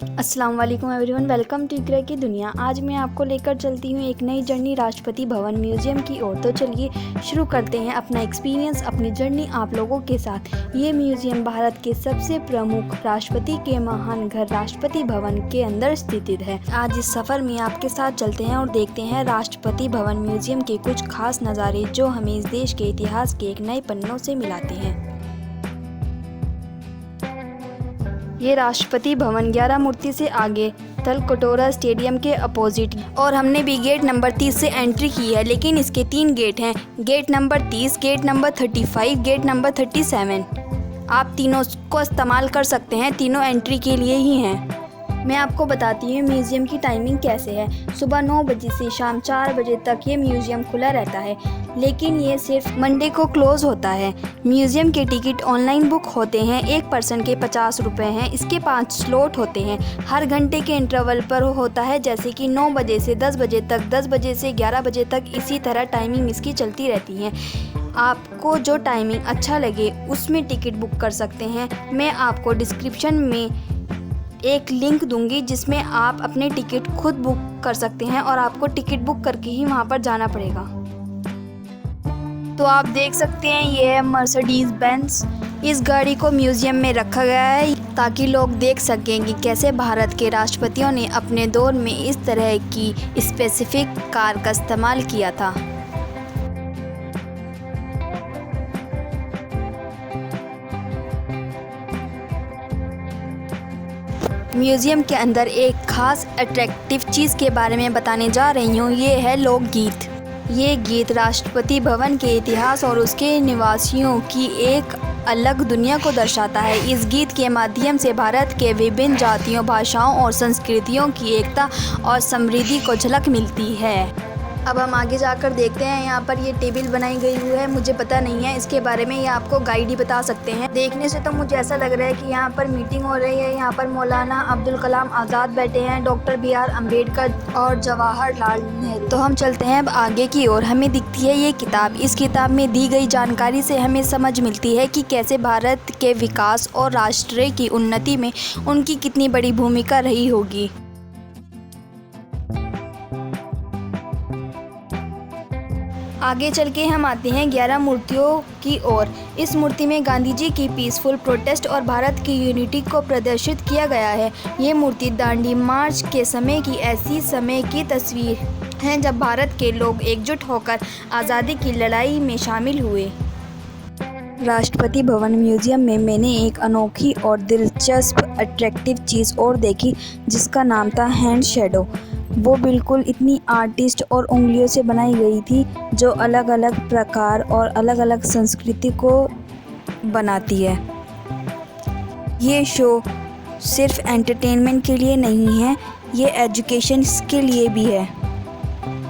अस्सलाम वालेकुम everyone, welcome to इकरा की दुनिया। आज मैं आपको लेकर चलती हूँ एक नई जर्नी राष्ट्रपति भवन म्यूज़ियम की ओर। तो चलिए शुरू करते हैं अपना एक्सपीरियंस, अपनी जर्नी आप लोगों के साथ। ये म्यूज़ियम भारत के सबसे प्रमुख राष्ट्रपति के महान घर राष्ट्रपति भवन के अंदर स्थित है। आज इस सफ़र में आपके साथ चलते हैं और देखते हैं राष्ट्रपति भवन म्यूज़ियम के कुछ खास नज़ारे जो हमें इस देश के इतिहास के एक नए पन्नों से मिलाते हैं। ये राष्ट्रपति भवन 11 मूर्ति से आगे तलकटोरा स्टेडियम के अपोजिट, और हमने भी गेट नंबर 30 से एंट्री की है। लेकिन इसके 3 गेट हैं, gate number 30, gate number 35, gate number 37। आप तीनों को इस्तेमाल कर सकते हैं, तीनों एंट्री के लिए ही हैं। मैं आपको बताती हूँ म्यूज़ियम की टाइमिंग कैसे है। सुबह 9 बजे से शाम 4 बजे तक ये म्यूज़ियम खुला रहता है, लेकिन ये सिर्फ मंडे को क्लोज़ होता है। म्यूज़ियम के टिकट ऑनलाइन बुक होते हैं। एक पर्सन के 50 रुपये हैं। इसके 5 स्लॉट होते हैं, हर घंटे के इंटरवल पर होता है, जैसे कि 9 बजे से 10 बजे तक, 10 बजे से 11 बजे तक। इसी तरह टाइमिंग इसकी चलती रहती है। आपको जो टाइमिंग अच्छा लगे उसमें टिकट बुक कर सकते हैं। मैं आपको डिस्क्रिप्शन में एक लिंक दूंगी जिसमें आप अपने टिकट खुद बुक कर सकते हैं, और आपको टिकट बुक करके ही वहां पर जाना पड़ेगा। तो आप देख सकते हैं ये है मर्सिडीज बेंज। इस गाड़ी को म्यूज़ियम में रखा गया है ताकि लोग देख सकें कि कैसे भारत के राष्ट्रपतियों ने अपने दौर में इस तरह की स्पेसिफिक कार का इस्तेमाल किया था। म्यूज़ियम के अंदर एक खास अट्रैक्टिव चीज़ के बारे में बताने जा रही हूँ। ये है लोकगीत। ये गीत राष्ट्रपति भवन के इतिहास और उसके निवासियों की एक अलग दुनिया को दर्शाता है। इस गीत के माध्यम से भारत के विभिन्न जातियों, भाषाओं और संस्कृतियों की एकता और समृद्धि को झलक मिलती है। अब हम आगे जाकर देखते हैं। यहाँ पर ये टेबल बनाई गई हुई है, मुझे पता नहीं है इसके बारे में, ये आपको गाइड ही बता सकते हैं। देखने से तो मुझे ऐसा लग रहा है कि यहाँ पर मीटिंग हो रही है। यहाँ पर मौलाना अब्दुल कलाम आज़ाद बैठे हैं, डॉक्टर BR अम्बेडकर और जवाहरलाल नेहरू। तो हम चलते हैं अब आगे की ओर। हमें दिखती है ये किताब। इस किताब में दी गई जानकारी से हमें समझ मिलती है कि कैसे भारत के विकास और राष्ट्र की उन्नति में उनकी कितनी बड़ी भूमिका रही होगी। आगे चल के हम आते हैं 11 मूर्तियों की ओर। इस मूर्ति में गांधी जी की पीसफुल प्रोटेस्ट और भारत की यूनिटी को प्रदर्शित किया गया है। ये मूर्ति दांडी मार्च के समय की ऐसी समय की तस्वीर है जब भारत के लोग एकजुट होकर आज़ादी की लड़ाई में शामिल हुए। राष्ट्रपति भवन म्यूज़ियम में मैंने एक अनोखी और दिलचस्प अट्रैक्टिव चीज़ और देखी जिसका नाम था हैंड शैडो। वो बिल्कुल इतनी आर्टिस्ट और उंगलियों से बनाई गई थी जो अलग अलग प्रकार और अलग अलग संस्कृति को बनाती है। ये शो सिर्फ एंटरटेनमेंट के लिए नहीं है, ये एजुकेशन के लिए भी है।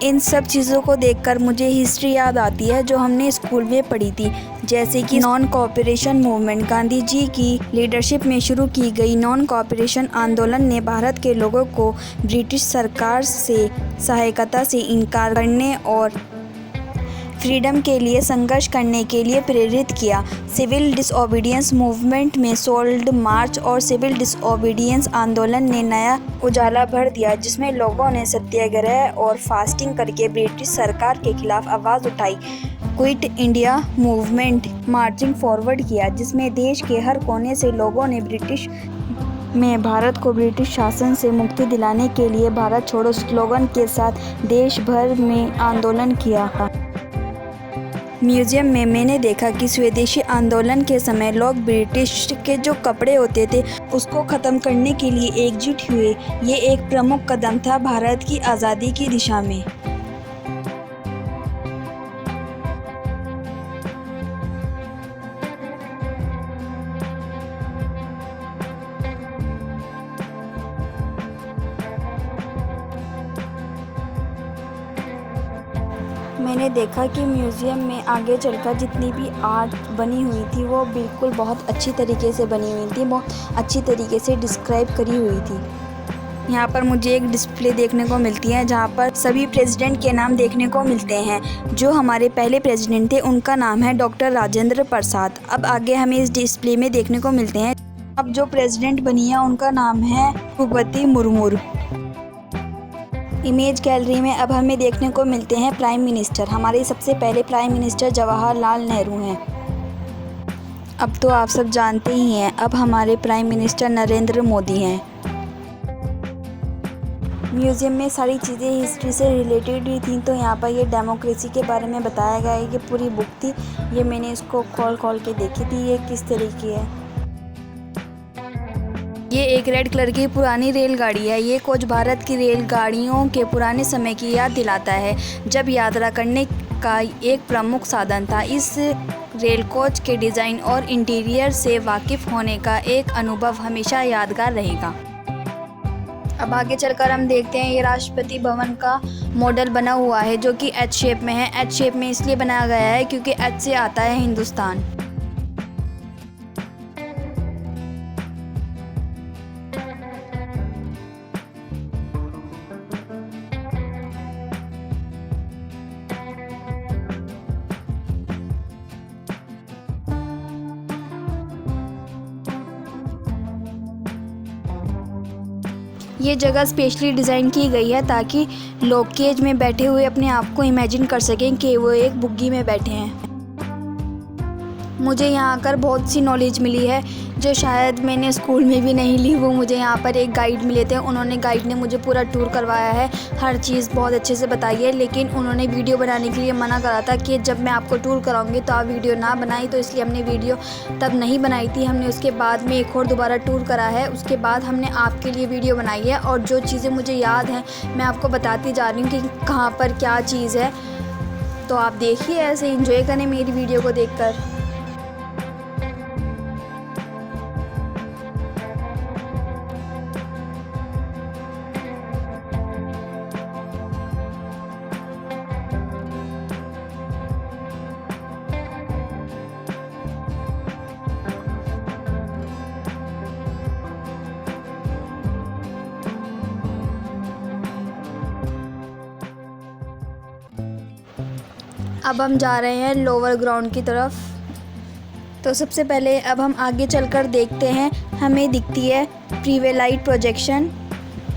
इन सब चीज़ों को देखकर मुझे हिस्ट्री याद आती है जो हमने स्कूल में पढ़ी थी, जैसे कि non cooperation movement. Gandhi ji की लीडरशिप में शुरू की गई नॉन कोऑपरेशन आंदोलन ने भारत के लोगों को ब्रिटिश सरकार से सहायता से इनकार करने और फ्रीडम के लिए संघर्ष करने के लिए प्रेरित किया। सिविल डिसओबीडियंस मूवमेंट में सोल्ड मार्च और सिविल डिसओबीडियंस आंदोलन ने नया उजाला भर दिया, जिसमें लोगों ने सत्याग्रह और फास्टिंग करके ब्रिटिश सरकार के खिलाफ आवाज़ उठाई। Quit India movement marching forward किया, जिसमें देश के हर कोने से लोगों ने भारत को ब्रिटिश शासन से मुक्ति दिलाने के लिए भारत छोड़ो स्लोगन के साथ देश भर में आंदोलन किया। म्यूज़ियम में मैंने देखा कि स्वदेशी आंदोलन के समय लोग ब्रिटिश के जो कपड़े होते थे उसको ख़त्म करने के लिए एकजुट हुए। ये एक प्रमुख कदम था भारत की आज़ादी की दिशा में। मैंने देखा कि म्यूज़ियम में आगे चलकर जितनी भी आर्ट बनी हुई थी वो बिल्कुल बहुत अच्छी तरीके से बनी हुई थी, बहुत अच्छी तरीके से डिस्क्राइब करी हुई थी। यहाँ पर मुझे एक डिस्प्ले देखने को मिलती है जहाँ पर सभी प्रेसिडेंट के नाम देखने को मिलते हैं। जो हमारे पहले प्रेसिडेंट थे उनका नाम है डॉक्टर राजेंद्र प्रसाद। अब आगे हमें इस डिस्प्ले में देखने को मिलते हैं अब जो प्रेसिडेंट बनी है उनका नाम है द्रौपदी मुर्मू। इमेज गैलरी में अब हमें देखने को मिलते हैं प्राइम मिनिस्टर। हमारे सबसे पहले प्राइम मिनिस्टर जवाहरलाल नेहरू हैं। अब तो आप सब जानते ही हैं, अब हमारे प्राइम मिनिस्टर नरेंद्र मोदी हैं। म्यूज़ियम में सारी चीज़ें हिस्ट्री से रिलेटेड ही थी, तो यहाँ पर ये डेमोक्रेसी के बारे में बताया गया है। ये पूरी बुक थी, ये मैंने इसको खोल के देखी थी, ये किस तरह की है। ये एक रेड कलर की पुरानी रेलगाड़ी है। ये कोच भारत की रेलगाड़ियों के पुराने समय की याद दिलाता है, जब यात्रा करने का एक प्रमुख साधन था। इस रेल कोच के डिज़ाइन और इंटीरियर से वाकिफ़ होने का एक अनुभव हमेशा यादगार रहेगा। अब आगे चलकर हम देखते हैं, ये राष्ट्रपति भवन का मॉडल बना हुआ है, जो कि एच शेप में है। एच शेप में इसलिए बनाया गया है क्योंकि एच से आता है हिंदुस्तान। ये जगह स्पेशली डिज़ाइन की गई है ताकि लोग केज में बैठे हुए अपने आप को इमेजिन कर सकें कि वो एक बुग्गी में बैठे हैं। मुझे यहाँ आकर बहुत सी नॉलेज मिली है जो शायद मैंने स्कूल में भी नहीं ली। वो मुझे यहाँ पर एक गाइड मिले थे, उन्होंने गाइड ने मुझे पूरा टूर करवाया है, हर चीज़ बहुत अच्छे से बताई है। लेकिन उन्होंने वीडियो बनाने के लिए मना करा था कि जब मैं आपको टूर कराऊंगी तो आप वीडियो ना बनाई, तो इसलिए हमने वीडियो तब नहीं बनाई थी। हमने उसके बाद में एक और दोबारा टूर करा है, उसके बाद हमने आपके लिए वीडियो बनाई है। और जो चीज़ें मुझे याद हैं मैं आपको बताती जा रही हूँ कि कहाँ पर क्या चीज़ है। तो आप देखिए, ऐसे इंजॉय करें मेरी वीडियो को देखकर। अब हम जा रहे हैं लोअर ग्राउंड की तरफ। तो सबसे पहले अब हम आगे चलकर देखते हैं, हमें दिखती है प्रीवे लाइट प्रोजेक्शन।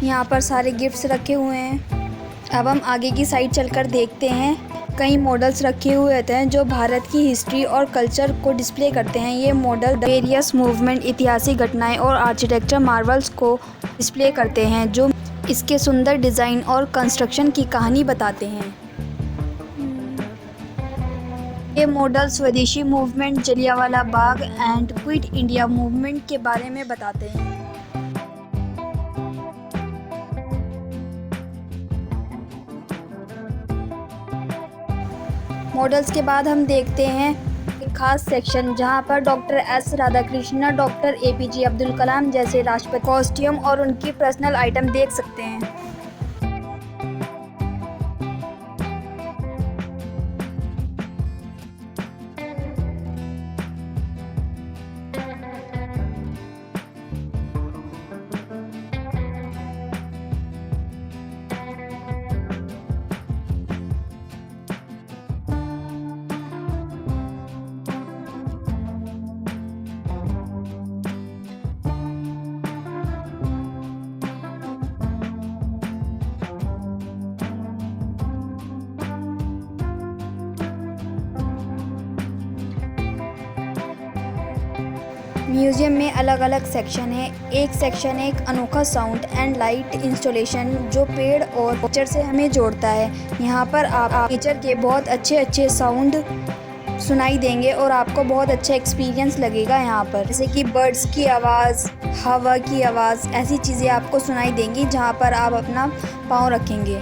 यहाँ पर सारे गिफ्ट्स रखे हुए हैं। अब हम आगे की साइड चलकर देखते हैं, कई मॉडल्स रखे हुए होते हैं जो भारत की हिस्ट्री और कल्चर को डिस्प्ले करते हैं। ये मॉडल वेरियस मूवमेंट, ऐतिहासिक घटनाएं और आर्किटेक्चर मार्वल्स को डिस्प्ले करते हैं, जो इसके सुंदर डिज़ाइन और कंस्ट्रक्शन की कहानी बताते हैं। ये मॉडल स्वदेशी movement, Jallianwala Bagh and quit India movement के बारे में बताते हैं। मॉडल्स के बाद हम देखते हैं एक खास सेक्शन जहां पर doctor S Radhakrishnan, doctor APJ Abdul Kalam जैसे राष्ट्रपति कॉस्ट्यूम और उनकी पर्सनल आइटम देख सकते हैं। म्यूज़ियम में अलग अलग सेक्शन है। एक सेक्शन है एक अनोखा साउंड एंड लाइट इंस्टॉलेशन, जो पेड़ और नेचर से हमें जोड़ता है। यहाँ पर आप नेचर के बहुत अच्छे साउंड सुनाई देंगे और आपको बहुत अच्छा एक्सपीरियंस लगेगा यहाँ पर, जैसे कि बर्ड्स की आवाज़, हवा की आवाज़, ऐसी चीज़ें आपको सुनाई देंगी जहाँ पर आप अपना पाँव रखेंगे।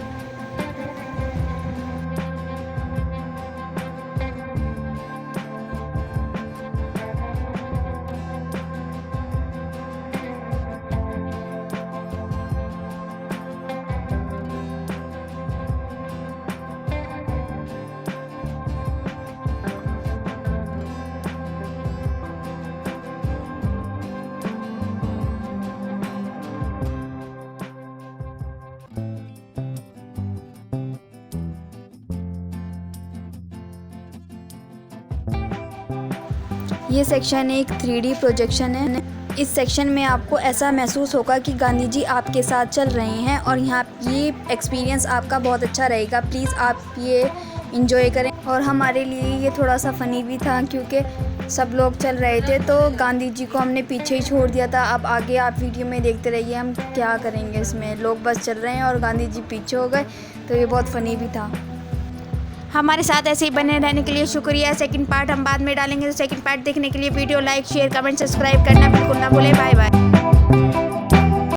ये सेक्शन एक 3D प्रोजेक्शन है। इस सेक्शन में आपको ऐसा महसूस होगा कि गांधी जी आपके साथ चल रहे हैं और यहाँ ये एक्सपीरियंस आपका बहुत अच्छा रहेगा। प्लीज़ आप ये इंजॉय करें। और हमारे लिए ये थोड़ा सा फ़नी भी था क्योंकि सब लोग चल रहे थे तो गांधी जी को हमने पीछे ही छोड़ दिया था। अब आगे आप वीडियो में देखते रहिए हम क्या करेंगे इसमें। लोग बस चल रहे हैं और गांधी जी पीछे हो गए, तो ये बहुत फ़नी भी था। हमारे साथ ऐसे ही बने रहने के लिए शुक्रिया। सेकंड पार्ट हम बाद में डालेंगे, तो सेकंड पार्ट देखने के लिए video like share comment subscribe करना बिल्कुल ना भूलें। Bye bye.